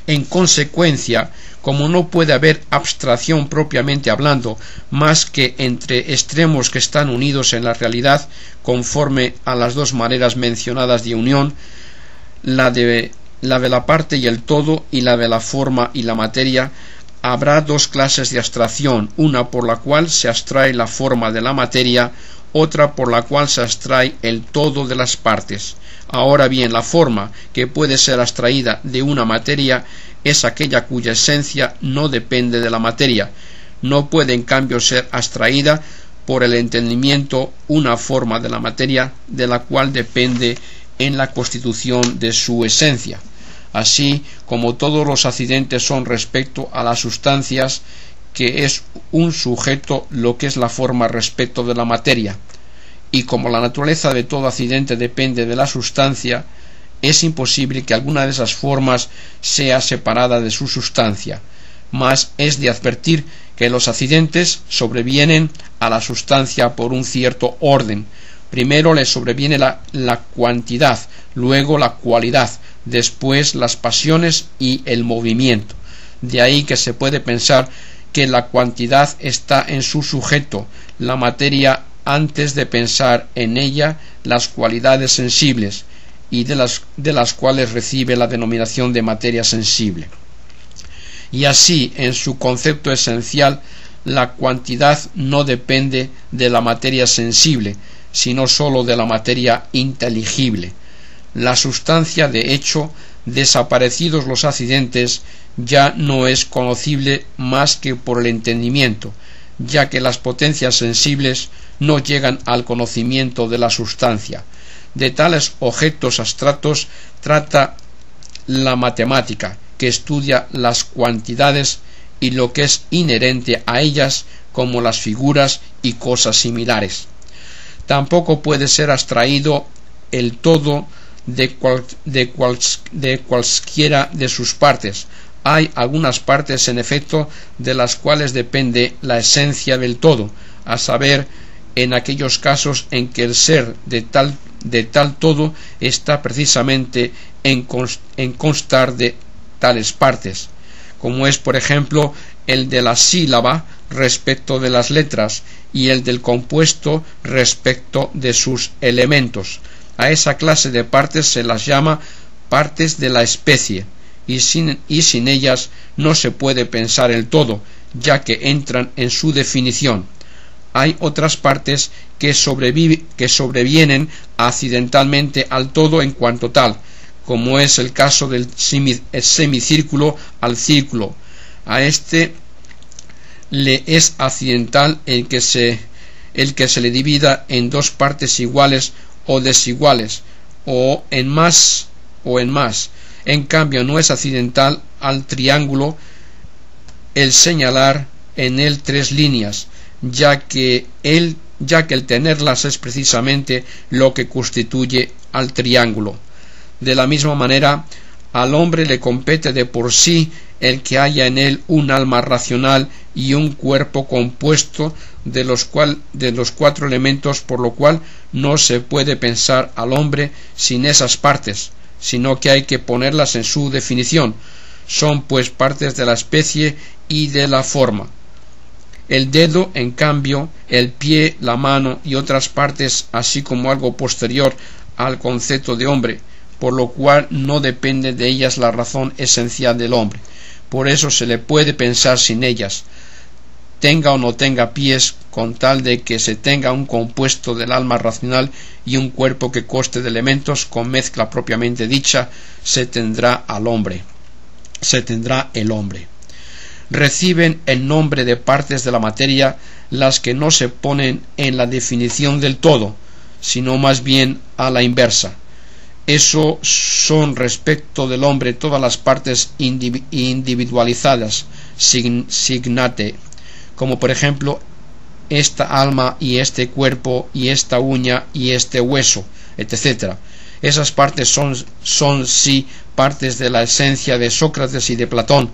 En consecuencia, como no puede haber abstracción propiamente hablando, más que entre extremos que están unidos en la realidad, conforme a las dos maneras mencionadas de unión, la de la parte y el todo, y la de la forma y la materia, habrá dos clases de abstracción, una por la cual se abstrae la forma de la materia, otra por la cual se abstrae el todo de las partes. Ahora bien, la forma que puede ser abstraída de una materia es aquella cuya esencia no depende de la materia. No puede en cambio ser abstraída por el entendimiento una forma de la materia de la cual depende en la constitución de su esencia. Así como todos los accidentes son respecto a las sustancias, que es un sujeto lo que es la forma respecto de la materia, y como la naturaleza de todo accidente depende de la sustancia, es imposible que alguna de esas formas sea separada de su sustancia, mas es de advertir que los accidentes sobrevienen a la sustancia por un cierto orden. Primero le sobreviene la cuantidad, luego la cualidad, después las pasiones y el movimiento. De ahí que se puede pensar que la cuantidad está en su sujeto, la materia, antes de pensar en ella las cualidades sensibles, y de las cuales recibe la denominación de materia sensible. Y así, en su concepto esencial, la cuantidad no depende de la materia sensible, sino sólo de la materia inteligible. La sustancia, de hecho, desaparecidos los accidentes, ya no es conocible más que por el entendimiento, ya que las potencias sensibles no llegan al conocimiento de la sustancia. De tales objetos abstractos trata la matemática, que estudia las cuantidades y lo que es inherente a ellas, como las figuras y cosas similares. Tampoco puede ser abstraído el todo de cualquiera de sus partes. Hay algunas partes, en efecto, de las cuales depende la esencia del todo, a saber, en aquellos casos en que el ser de tal todo está precisamente en constar de tales partes, como es, por ejemplo, el de la sílaba respecto de las letras y el del compuesto respecto de sus elementos. A esa clase de partes se las llama partes de la especie, y sin ellas no se puede pensar el todo, ya que entran en su definición. Hay otras partes que sobrevienen accidentalmente al todo en cuanto tal, como es el caso del semicírculo al círculo. A este le es accidental el que se le divida en dos partes iguales o desiguales, o en más. En cambio, no es accidental al triángulo el señalar en él tres líneas, ya que el tenerlas es precisamente lo que constituye al triángulo. De la misma manera, al hombre le compete de por sí el que haya en él un alma racional y un cuerpo compuesto de los cuatro elementos, por lo cual no se puede pensar al hombre sin esas partes, sino que hay que ponerlas en su definición. Son pues partes de la especie y de la forma. El dedo, en cambio, el pie, la mano y otras partes, así como algo posterior al concepto de hombre, por lo cual no depende de ellas la razón esencial del hombre. Por eso se le puede pensar sin ellas, tenga o no tenga pies, con tal de que se tenga un compuesto del alma racional y un cuerpo que conste de elementos, con mezcla propiamente dicha, se tendrá el hombre. Reciben el nombre de partes de la materia las que no se ponen en la definición del todo, sino más bien a la inversa. Eso son respecto del hombre todas las partes individualizadas, signate, como por ejemplo esta alma y este cuerpo y esta uña y este hueso, etc. Esas partes son sí partes de la esencia de Sócrates y de Platón,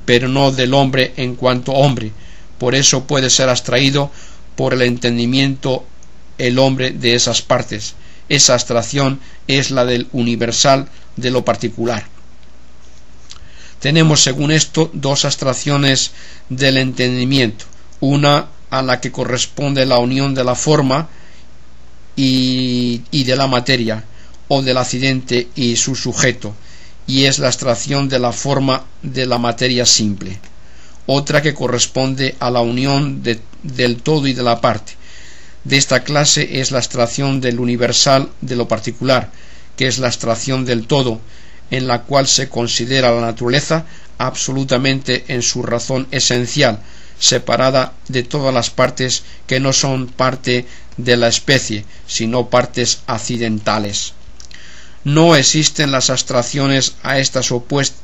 pero no del hombre en cuanto hombre. Por eso puede ser abstraído por el entendimiento el hombre de esas partes. Esa abstracción es la del universal de lo particular. Tenemos según esto dos abstracciones del entendimiento, una a la que corresponde la unión de la forma y de la materia, o del accidente y su sujeto, y es la abstracción de la forma de la materia simple. Otra que corresponde a la unión del todo y de la parte. De esta clase es la abstracción del universal de lo particular, que es la abstracción del todo, en la cual se considera la naturaleza absolutamente en su razón esencial, separada de todas las partes que no son parte de la especie, sino partes accidentales. No existen las abstracciones a estas opuestas,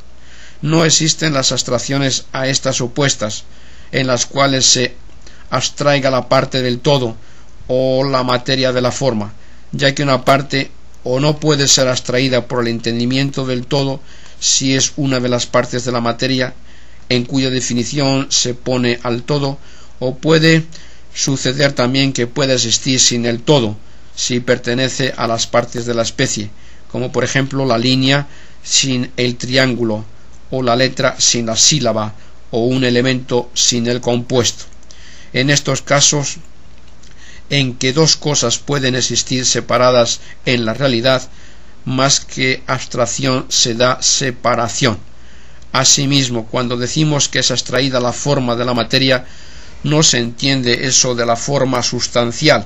en las cuales se abstraiga la parte del todo o la materia de la forma, ya que una parte o no puede ser abstraída por el entendimiento del todo si es una de las partes de la materia en cuya definición se pone al todo, o puede suceder también que pueda existir sin el todo si pertenece a las partes de la especie, como por ejemplo la línea sin el triángulo, o la letra sin la sílaba, o un elemento sin el compuesto. En estos casos en que dos cosas pueden existir separadas en la realidad, más que abstracción se da separación. Asimismo, cuando decimos que es abstraída la forma de la materia, no se entiende eso de la forma sustancial,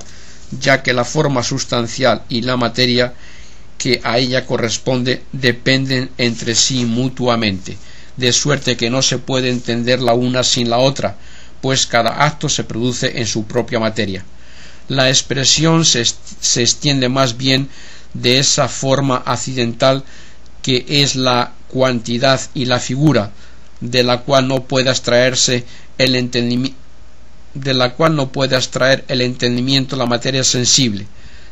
ya que la forma sustancial y la materia que a ella corresponde dependen entre sí mutuamente, de suerte que no se puede entender la una sin la otra, pues cada acto se produce en su propia materia. La expresión se extiende más bien de esa forma accidental que es la cuantidad y la figura, de la cual no puede abstraer el entendimiento la materia sensible,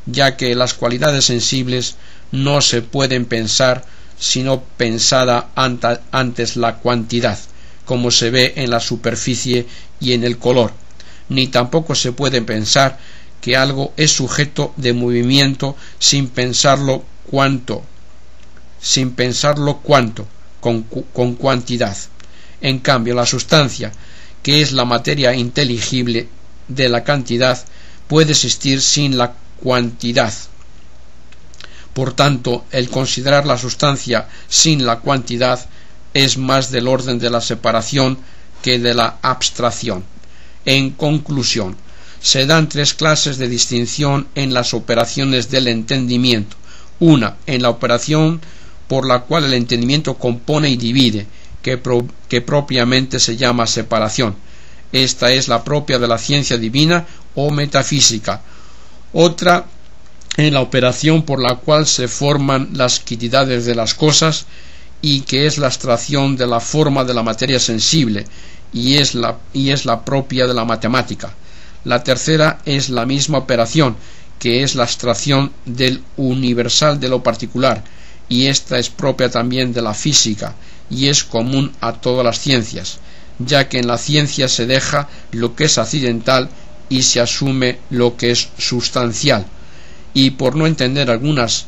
ya que las cualidades sensibles no se pueden pensar sino pensada antes la cuantidad, como se ve en la superficie y en el color, ni tampoco se puede pensar que algo es sujeto de movimiento sin pensarlo cuánto, con cuantidad. En cambio, la sustancia, que es la materia inteligible de la cantidad, puede existir sin la cuantidad. Por tanto, el considerar la sustancia sin la cuantidad es más del orden de la separación que de la abstracción. En conclusión, se dan tres clases de distinción en las operaciones del entendimiento. Una, en la operación por la cual el entendimiento compone y divide, que propiamente se llama separación. Esta es la propia de la ciencia divina o metafísica. Otra, en la operación por la cual se forman las quintidades de las cosas, y que es la abstracción de la forma de la materia sensible, y es la propia de la matemática. La tercera es la misma operación, que es la abstracción del universal de lo particular, y esta es propia también de la física, y es común a todas las ciencias, ya que en la ciencia se deja lo que es accidental y se asume lo que es sustancial, y por no entender algunos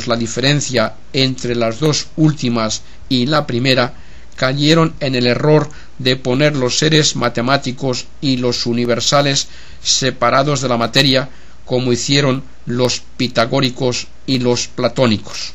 la diferencia entre las dos últimas y la primera, cayeron en el error de poner los seres matemáticos y los universales separados de la materia, como hicieron los pitagóricos y los platónicos.